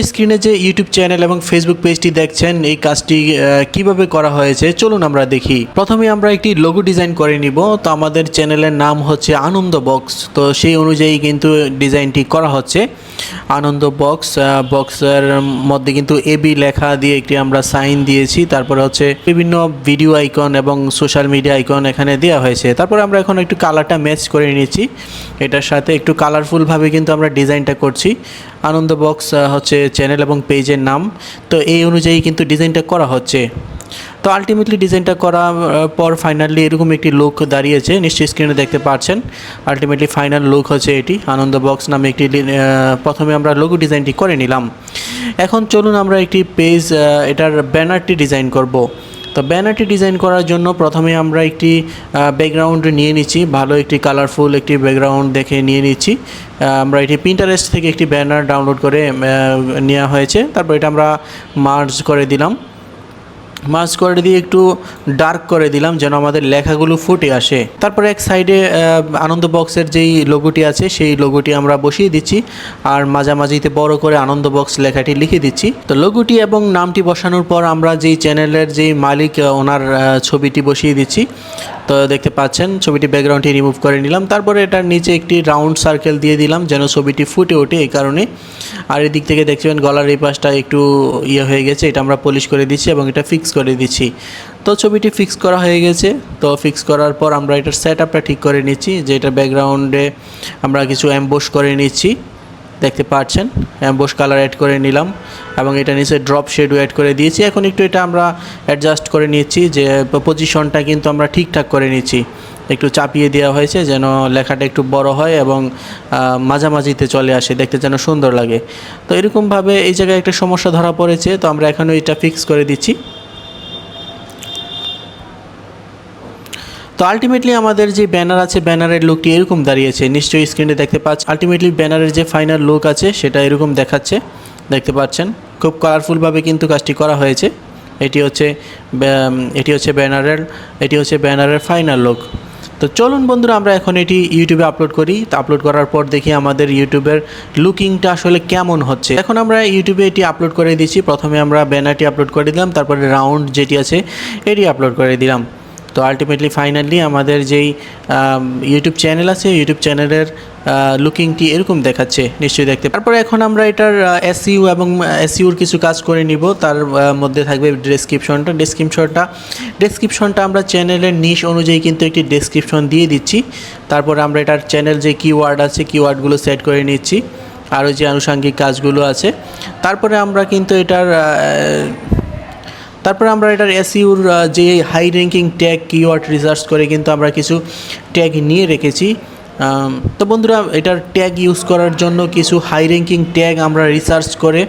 স্ক্রিনে যে YouTube channel এবং ফেসবুক পেজটি দেখছেন এই কাজটি কিভাবে করা হয়েছে চলুন আমরা দেখি। প্রথমে আমরা একটি লোগো ডিজাইন করে নিব। তো আমাদের চ্যানেলের নাম হচ্ছে আনন্দ বক্স, তো সেই অনুযায়ী কিন্তু ডিজাইনটি করা হচ্ছে। আনন্দ বক্স, বক্সের মধ্যে কিন্তু এবি লেখা দিয়ে একটি আমরা সাইন দিয়েছি। তারপরে হচ্ছে বিভিন্ন ভিডিও আইকন এবং সোশ্যাল মিডিয়া আইকন এখানে দেওয়া হয়েছে। তারপরে আমরা এখন একটু কালারটা ম্যাচ করে নিয়েছি, এটার সাথে একটু কালারফুলভাবে কিন্তু আমরা ডিজাইনটা করছি। আনন্দ বক্স হচ্ছে চ্যানেল এবং পেজের নাম, তো এই অনুযায়ী কিন্তু ডিজাইনটা করা হচ্ছে। তো আলটিমেটলি ডিজাইনটা করার পর ফাইনালি এরকম একটি লুক দাঁড়িয়েছে, নিশ্চয়ই স্ক্রিনে দেখতে পাচ্ছেন। আলটিমেটলি ফাইনাল লুক হচ্ছে এটি। আনন্দ বক্স নামে একটি প্রথমে আমরা লোগো ডিজাইনটি করে নিলাম। এখন চলুন আমরা একটি পেজ, এটার ব্যানারটি ডিজাইন করব। তো ব্যানারটি ডিজাইন করার জন্য প্রথমে আমরা একটি ব্যাকগ্রাউন্ড নিয়ে নিচ্ছি, ভালো একটি কালারফুল একটি ব্যাকগ্রাউন্ড দেখে নিয়ে নিচ্ছি। আমরা এটি পিন্টারেস্ট থেকে একটি ব্যানার ডাউনলোড করে নেওয়া হয়েছে। তারপর এটা আমরা মার্জ করে দিলাম, মার্জ করে দিয়ে একটু ডার্ক করে দিলাম যেন আমাদের লেখাগুলো ফুটে আসে। তারপরে এক সাইডে আনন্দ বক্সের যেই লোগোটি আছে সেই লোগোটি আমরা বসিয়ে দিচ্ছি, আর মাঝামাঝিতে বড় করে আনন্দ বক্স লেখাটি লিখে দিচ্ছি। তো লোগোটি এবং নামটি বসানোর পর আমরা যেই চ্যানেলের যেই মালিক ওনার ছবিটি বসিয়ে দিচ্ছি। তো দেখতে পাচ্ছেন ছবিটি ব্যাকগ্রাউন্ডটি রিমুভ করে নিলাম। তারপরে এটার নিচে একটি রাউন্ড সার্কেল দিয়ে দিলাম যেন ছবিটি ফুটে ওঠে এই কারণে। আর এদিক থেকে দেখছেন গলার এই পাশটা একটু হয়ে গেছে, এটা আমরা পলিশ করে দিচ্ছি এবং এটা ফিক্স করে দিচ্ছি। তো ছবিটি ফিক্স করা হয়ে গেছে। তো ফিক্স করার পর আমরা এটার সেটআপটা ঠিক করে নিচ্ছি, যে এটা ব্যাকগ্রাউন্ডে আমরা কিছু এমবোস করে নিচ্ছি। দেখতে পাচ্ছেন এমবোস কালার অ্যাড করে নিলাম এবং এটা নিচে ড্রপ শেডও অ্যাড করে দিয়েছি। এখন একটু এটা আমরা অ্যাডজাস্ট করে নিচ্ছি, যে পজিশনটা কিন্তু আমরা ঠিকঠাক করে নিচ্ছি। একটু চাপিয়ে দেওয়া হয়েছে যেন লেখাটা একটু বড় হয় এবং মাঝামাঝিতে চলে আসে, দেখতে যেন সুন্দর লাগে। তো এরকমভাবে এই জায়গায় একটা সমস্যা ধরা পড়েছে, তো আমরা এখনও এটা ফিক্স করে দিচ্ছি। তো আলটিমেটলি আমাদের যে ব্যানার আছে ব্যানারের লুকটি এরকম দাঁড়িয়েছে, নিশ্চয়ই স্ক্রিনে দেখতে পাচ্ছেন। আলটিমেটলি ব্যানারের যে ফাইনাল লুক আছে সেটা এরকম দেখাচ্ছে, দেখতে পাচ্ছেন। খুব কালারফুলভাবে কিন্তু কাজটি করা হয়েছে। এটি হচ্ছে ব্যানারের ফাইনাল লুক। তো চলুন বন্ধুরা আমরা এখন এটি ইউটিউবে আপলোড করি। তো আপলোড করার পর দেখি আমাদের ইউটিউবের লুকিংটা আসলে কেমন হচ্ছে। এখন আমরা ইউটিউবে এটি আপলোড করে দিচ্ছি। প্রথমে আমরা ব্যানারটি আপলোড করে দিলাম, তারপরে রাউন্ড যেটি আছে এটি আপলোড করে দিলাম। তো আলটিমেটলি ফাইনালি আমাদের যেই ইউটিউব চ্যানেল আছে ইউটিউব চ্যানেলের লুকিংটি এরকম দেখাচ্ছে, নিশ্চয়ই দেখতে। তারপরে এখন আমরা এটার এসইউ এবং এসইউর কিছু কাজ করে নিব। তার মধ্যে থাকবে ডেসক্রিপশনটা আমরা চ্যানেলের নিশ অনুযায়ী কিন্তু একটি ডেসক্রিপশন দিয়ে দিচ্ছি। তারপরে আমরা এটার চ্যানেল যে কিওয়ার্ড আছে কিওয়ার্ডগুলো সেট করে নিচ্ছি, আর ওই যে আনুষঙ্গিক কাজগুলো আছে। তারপরে আমরা কিন্তু এটার এসইউর যে high ranking tag keyword research করে কিন্তু আমরা কিছু ট্যাগ নিয়ে রেখেছি। তো বন্ধুরা এটার ট্যাগ ইউজ করার জন্য কিছু হাই র্যাঙ্কিং ট্যাগ আমরা রিসার্চ করে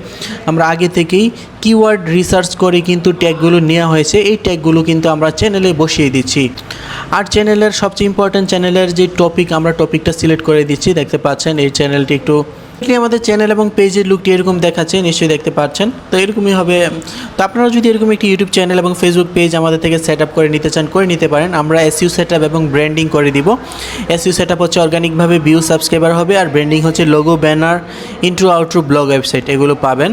আমরা আগে থেকেই কিওয়ার্ড রিসার্চ করে কিন্তু ট্যাগগুলো নেওয়া হয়েছে। এই ট্যাগগুলো কিন্তু আমরা চ্যানেলে বসিয়ে দিচ্ছি। আর চ্যানেলের সবচেয়ে ইম্পর্ট্যান্ট চ্যানেলের যে টপিক আমরা টপিকটা সিলেক্ট করে দিচ্ছি, দেখতে পাচ্ছেন। এই চ্যানেলটি একটু আমাদের চ্যানেল এবং পেজের লুকটি এরকম দেখাচ্ছে, নিশ্চয়ই দেখতে পাচ্ছেন। তো এরকমই হবে। তো আপনারা যদি এরকম একটি ইউটিউব চ্যানেল এবং ফেসবুক পেজ আমাদের থেকে সেট আপ করে নিতে চান করে নিতে পারেন। আমরা এসইউ সেট আপ এবং ব্র্যান্ডিং করে দিব। এসইউ সেট আপ হচ্ছে অর্গানিকভাবে ভিউ সাবস্ক্রাইবার হবে, আর ব্র্যান্ডিং হচ্ছে logo, banner, intro, outro, blog, website এগুলো পাবেন।